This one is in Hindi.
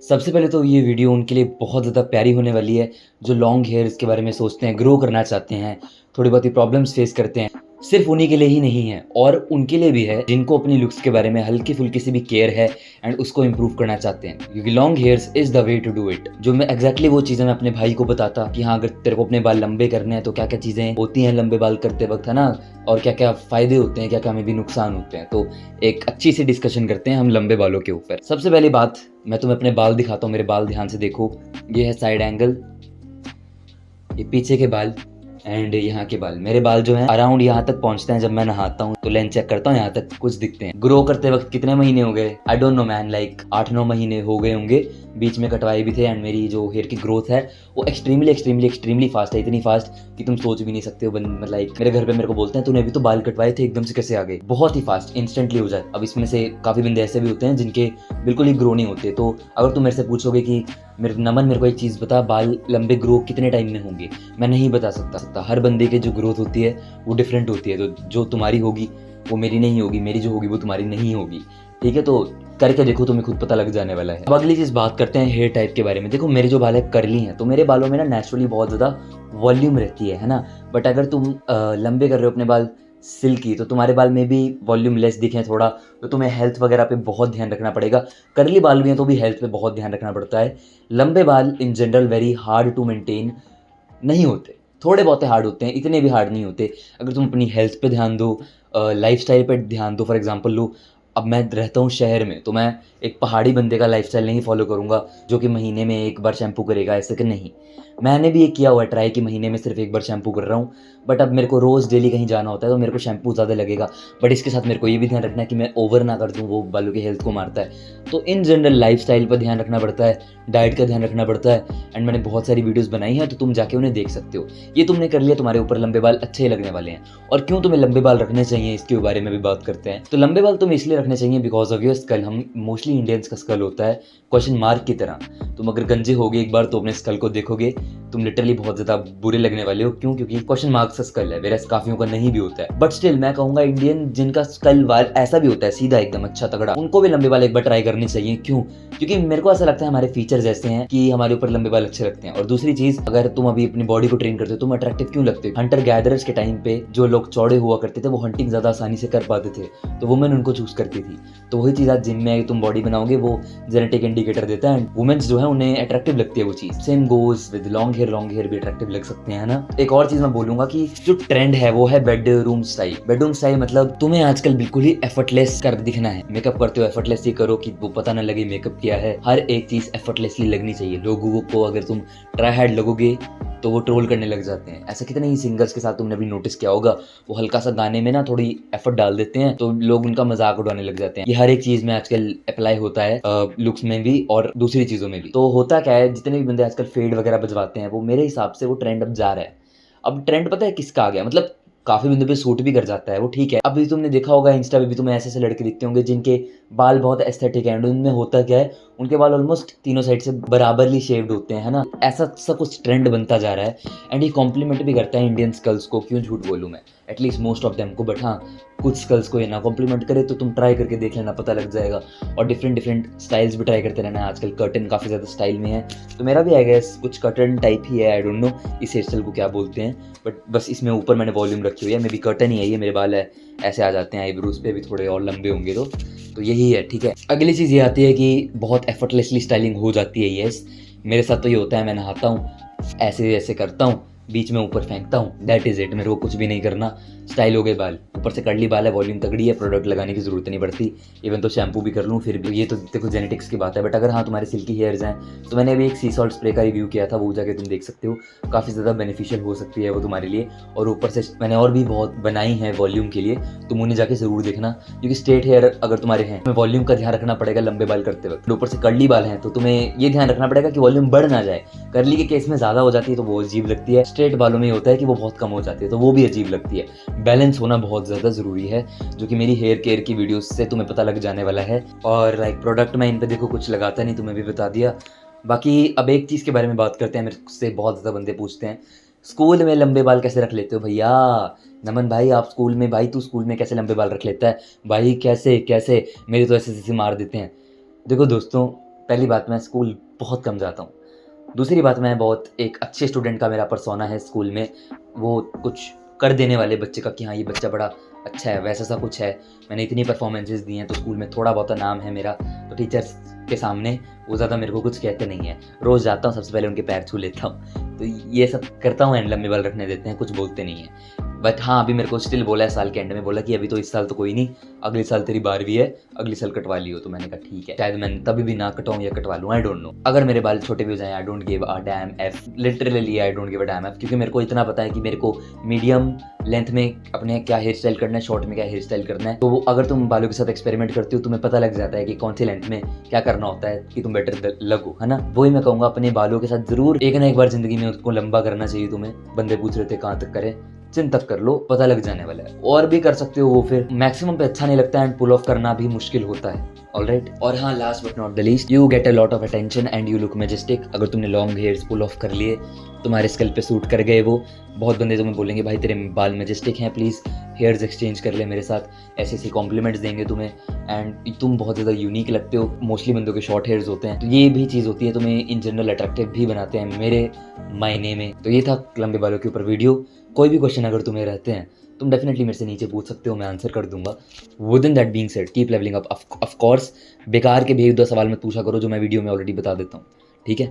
सबसे पहले तो ये वीडियो उनके लिए बहुत ज़्यादा प्यारी होने वाली है, जो लॉन्ग हेयर्स के बारे में सोचते हैं, ग्रो करना चाहते हैं, थोड़ी बहुत ही प्रॉब्लम्स फेस करते हैं। सिर्फ़ उन्हीं के लिए ही नहीं है और उनके लिए भी है जिनको अपनी लुक्स के बारे में हल्की-फुल्की सी भी केयर है एंड उसको इम्प्रूव करना चाहते हैं। क्योंकि long hairs is the way to do it. जो मैं एग्ज़ैक्टली वो चीज़ें मैं अपने भाई को बताता कि हाँ, अगर तेरे को अपने बाल लंबे करने हैं तो क्या-क्या चीज़ें होती हैं लंबे बाल करते वक़्त, है ना? और क्या-क्या फ़ायदे होते हैं, क्या-क्या में भी नुकसान होते हैं। तो एक अच्छी सी डिस्कशन करते हैं हम लंबे बालों के ऊपर। सबसे पहली बात, मैं तुम्हें अपने बाल दिखाता हूँ, मेरे बाल ध्यान से देखो। ये है साइड एंगल, ये पीछे के बाल एंड यहाँ के बाल। मेरे बाल जो हैं अराउंड यहाँ तक पहुँचते हैं जब मैं नहाता हूँ, तो लेंथ चेक करता हूँ, यहाँ तक कुछ दिखते हैं। ग्रो करते वक्त कितने महीने हो गए? I don't know man, like 8-9 महीने हो गए होंगे। बीच में कटवाए भी थे एंड मेरी जो हेयर की ग्रोथ है वो एक्सट्रीमली फास्ट है। इतनी फास्ट कि तुम सोच भी नहीं सकते हो। लाइक मेरे घर पे मेरे को बोलते हैं तूने अभी तो बाल कटवाए थे, एकदम से कैसे आ गए? बहुत ही फास्ट, इंस्टेंटली हो जाए। अब इसमें से काफ़ी बंदे ऐसे भी होते हैं जिनके बिल्कुल ही ग्रो नहीं होते। तो अगर तुम मेरे से पूछोगे कि मेरे को एक चीज़ बता, बाल लंबे ग्रो कितने टाइम में होंगे, मैं नहीं बता सकता। हर बंदे की जो ग्रोथ होती है वो डिफरेंट होती है। तो जो तुम्हारी होगी वो मेरी नहीं होगी, मेरी जो होगी वो तुम्हारी नहीं होगी। ठीक है, तो करके देखो, तुम्हें खुद पता लग जाने वाला है। अब अगली चीज़ बात करते हैं हेयर टाइप के बारे में। देखो, मेरे जो बाल है कर्ली हैं, तो मेरे बालों में ना नेचुरली बहुत ज़्यादा वॉल्यूम रहती है ना। बट अगर तुम लंबे कर रहे हो अपने बाल सिल्की, तो तुम्हारे बाल में भी वॉल्यूम लेस दिखें थोड़ा, तो तुम्हें हेल्थ वगैरह पे बहुत ध्यान रखना पड़ेगा। कर्ली बाल भी हैं तो भी हेल्थ पे बहुत ध्यान रखना पड़ता है। लंबे बाल in general very hard to maintain नहीं होते, थोड़े बहुत हार्ड होते हैं, इतने भी हार्ड नहीं होते। अगर तुम अपनी हेल्थ पे ध्यान दो, लाइफस्टाइल पे ध्यान दो। फॉर एग्जांपल लो, अब मैं रहता हूँ शहर में, तो मैं एक पहाड़ी बंदे का लाइफस्टाइल नहीं फॉलो करूँगा जो कि महीने में एक बार शैम्पू करेगा, ऐसे कि नहीं। मैंने भी ये किया हुआ है ट्राई कि महीने में सिर्फ एक बार शैम्पू कर रहा हूँ। बट अब मेरे को रोज़ डेली कहीं जाना होता है तो मेरे को शैम्पू ज़्यादा लगेगा। बट इसके साथ मेरे को ये भी ध्यान रखना है कि मैं ओवर ना कर दूँ, वो बालों की हेल्थ को मारता है। तो इन जनरल लाइफस्टाइल पर ध्यान रखना पड़ता है, डाइट का ध्यान रखना पड़ता है। एंड मैंने बहुत सारी वीडियोस बनाई हैं, तो तुम जाके उन्हें देख सकते हो। ये तुमने कर लिया, तुम्हारे ऊपर लंबे बाल अच्छे ही लगने वाले हैं। और क्यों तुम्हें लंबे बाल रखने चाहिए, इसके बारे में भी बात करते हैं। तो लंबे बाल तुम्हें इसलिए रखने चाहिए बिकॉज ऑफ योर स्कल। हम मोस्टली इंडियंस का स्कल होता है क्वेश्चन मार्क की तरह। तुम अगर गंजे होगे एक बार तो अपने स्कल को देखोगे, तुम लिटरली बहुत ज़्यादा बुरे लगने वाले हो। क्यों? क्योंकि क्वेश्चन मार्क सा स्कल है, वेरस काफियों का नहीं भी होता है। बट स्टिल मैं कहूँगा इंडियन जिनका स्कल वाल ऐसा भी होता है सीधा एकदम अच्छा तगड़ा, उनको भी लंबे बाल एक बार ट्राई करने चाहिए। क्यों? क्योंकि मेरे को ऐसा लगता है हमारे फीचर्स ऐसे हैं कि हमारे ऊपर लंबे बाल अच्छे लगते हैं। और दूसरी चीज, अगर तुम अभी अपनी बॉडी को ट्रेन करते हो, तुम अट्रैक्टिव क्यों लगते हो? हंटर गैदरर्स के टाइम पे जो लोग चौड़े हुआ करते थे वो हंटिंग ज्यादा आसानी से कर पाते थे, तो वुमेन उनको चूज करती थी। तो वही चीज आज जिम में तुम बॉडी बनाओगे, वो जेनेटिक इंडिकेटर देता है। वुमेन्स जो है उन्हें अट्रैक्टिव लगती है वो चीज। Same goes with long hair भी अट्रैक्टिव लग सकते हैं ना। एक और चीज मैं बोलूंगा कि जो ट्रेंड है वो है बेडरूम स्टाइल। बेडरूम स्टाइल मतलब तुम्हें आजकल बिल्कुल ही एफर्टलेस कर दिखना है। मेकअप करते हो एफर्टलेसली करो कि वो पता ना लगे मेकअप किया है। हर एक चीज एफर्टलेसली लगनी चाहिए। लोगों को अगर तुम ट्राई हार्ड लगोगे तो वो ट्रोल करने लग जाते हैं। ऐसा कितने ही सिंगर्स के साथ तुमने अभी नोटिस किया होगा, वो हल्का सा गाने में ना थोड़ी एफर्ट डाल देते हैं तो लोग उनका मजाक उड़ाने लग जाते हैं। ये हर एक चीज में आजकल अप्लाई होता है, लुक्स में भी और दूसरी चीजों में भी। तो होता क्या है, जितने भी बंदे आजकल फेड वगैरह बजवाते हैं, वो मेरे हिसाब से वो ट्रेंड अब जा रहा है। अब ट्रेंड पता है किसका आ गया, मतलब काफी बंदों पे सूट भी कर जाता है, वो ठीक है। अभी तुमने देखा होगा इंस्टा पे भी तुम्हें ऐसे ऐसे लड़के दिखते होंगे जिनके बाल बहुत एस्थेटिक है। उनमें होता क्या है, उनके बाल ऑलमोस्ट तीनों साइड से बराबरली शेप्ड होते हैं, है ना। ऐसा सा कुछ ट्रेंड बनता जा रहा है एंड ये कॉम्प्लीमेंट भी करता है इंडियन स्कल्स को। क्यों झूठ बोलूँ मैं, एटलीस्ट मोस्ट ऑफ देम को। बट हाँ, कुछ स्कल्स को ये ना कॉम्प्लीमेंट करे तो तुम ट्राई करके देख लेना, पता लग जाएगा। और डिफरेंट स्टाइल्स भी ट्राई करते रहना। आजकल कर्टन काफ़ी ज़्यादा स्टाइल में है, तो मेरा भी आई गेस कुछ कर्टन टाइप ही है। आई डोंट नो इस हेयर स्टाइल को क्या बोलते हैं, बट बस इसमें ऊपर मैंने वॉल्यूम रखी हुई है। मे बी कर्टन ही है ये। मेरे बाल है ऐसे आ जाते हैं, आईब्रोज पे भी थोड़े और लंबे होंगे तो यही है, ठीक है। अगली चीज़ ये आती है कि बहुत एफर्टलेसली स्टाइलिंग हो जाती है। येस, मेरे साथ तो ये होता है। मैं नहाता हूँ, ऐसे ऐसे करता हूँ, बीच में ऊपर फेंकता हूँ, दैट इज़ इट। मेरे को कुछ भी नहीं करना, स्टाइल हो गए बाल। ऊपर से कर्ली बाल है, वॉल्यूम तगड़ी है, प्रोडक्ट लगाने की ज़रूरत नहीं पड़ती। इवन तो शैम्पू भी कर लूँ फिर भी। ये तो देखो जेनेटिक्स की बात है। बट अगर हाँ तुम्हारे सिल्की हेयर्स हैं, तो मैंने अभी एक सी सॉल्ट स्प्रे का रिव्यू किया था, वो जाके तुम देख सकते हो। काफ़ी ज़्यादा बेनिफिशियल हो सकती है वो तुम्हारे लिए। और ऊपर से मैंने और भी बहुत बनाई है वॉल्यूम के लिए, तुम उन्हें जाके ज़रूर देखना। क्योंकि स्ट्रेट हेयर अगर तुम्हारे हैं, तुम्हें वॉल्यूम का ध्यान रखना पड़ेगा लंबे बाल करते वक्त। ऊपर से कर्ली बाल हैं तो तुम्हें ये ध्यान रखना पड़ेगा कि वॉल्यूम बढ़ ना जाए। कर्ली के केस में ज़्यादा हो जाती है तो वो अजीब लगती है। स्ट्रेट बालों में होता है कि वो बहुत कम हो जाती है तो वो भी अजीब लगती है। बैलेंस होना बहुत ज़्यादा ज़रूरी है, जो कि मेरी हेयर केयर की वीडियोस से तुम्हें पता लग जाने वाला है। और लाइक प्रोडक्ट मैं इन पे देखो कुछ लगाता नहीं, तुम्हें भी बता दिया। बाकी अब एक चीज़ के बारे में बात करते हैं। मेरे से बहुत ज़्यादा बंदे पूछते हैं, स्कूल में लंबे बाल कैसे रख लेते हो भैया? नमन भाई, आप स्कूल में, भाई तू स्कूल में कैसे लंबे बाल रख लेता है भाई? कैसे कैसे, मेरे तो ऐसे ऐसे मार देते हैं। देखो दोस्तों, पहली बात, मैं स्कूल बहुत कम जाता हूँ। दूसरी बात, मैं बहुत एक अच्छे स्टूडेंट का मेरा पर्सोना है स्कूल में, वो कुछ कर देने वाले बच्चे का कि हाँ, ये बच्चा बड़ा अच्छा है, वैसा सा कुछ है। मैंने इतनी परफॉर्मेंसेस दी हैं तो स्कूल में थोड़ा बहुत नाम है मेरा, तो टीचर्स के सामने वो ज़्यादा मेरे को कुछ कहते नहीं हैं। रोज़ जाता हूँ, सबसे पहले उनके पैर छू लेता हूँ, तो ये सब करता हूँ एंड लंबे बाल रखने देते हैं, कुछ बोलते नहीं हैं। बट हाँ, अभी मेरे को स्टिल बोला है साल के एंड में, बोला कि अभी तो इस साल तो कोई नहीं, अगले साल तेरी 12वीं है, अगले साल कटवा लियो। तो मैंने कहा ठीक है, शायद मैं तभी भी ना कटवाऊँ या कटवा लूँ, आई डोंट नो। अगर मेरे बाल छोटे भी हो जाएँ, I don't give a dam F, literally I don't give a dam F, क्योंकि मेरे को इतना पता है कि मेरे को मीडियम लेंथ में अपने क्या हेयर स्टाइल करना है, शॉर्ट में क्या हेयर स्टाइल करना है। तो अगर तुम बालों के साथ एक्सपेरिमेंट करते हो, तुम्हें पता लग जाता है कि कौन सी लेंथ में क्या करना होता है कि तुम बेटर लगो, है ना। वही मैं कहूँगा, अपने बालों के साथ जरूर एक ना एक बार जिंदगी में उसको लंबा करना चाहिए तुम्हें। बंदे पूछ रहे थे कहाँ तक करें, चिन तक कर लो, पता लग जाने वाला है। और भी कर सकते हो वो, फिर मैक्सिमम पे अच्छा नहीं लगता है एंड पुल ऑफ करना भी मुश्किल होता है। ऑलराइट, और हाँ, last but not the least, you get a lot of attention and you look majestic. अगर तुमने लॉन्ग हेयर्स पुल ऑफ कर लिए, तुम्हारे स्कल पे सूट कर गए वो, बहुत बंदे तुम्हें बोलेंगे भाई तेरे बाल मैजेस्टिक हैं, प्लीज़ हेयर्स एक्सचेंज कर ले मेरे साथ, ऐसे ऐसे कॉम्प्लीमेंट्स देंगे तुम्हें, एंड तुम बहुत ज़्यादा यूनिक लगते हो। मोस्टली बंदों के शॉर्ट हेयर्स होते हैं, तो ये भी चीज़ होती है, तुम्हें इन जनरल अट्रैक्टिव भी बनाते हैं मेरे मायने में। तो ये था लंबे बालों के ऊपर वीडियो। कोई भी क्वेश्चन अगर तुम्हें रहते हैं, तुम डेफिनेटली मेरे से नीचे पूछ सकते हो, मैं आंसर कर दूंगा। With in that being said, keep levelling up. Of course बेकार के बेहुदा सवाल मत पूछा करो जो मैं वीडियो में ऑलरेडी बता देता हूँ, ठीक है।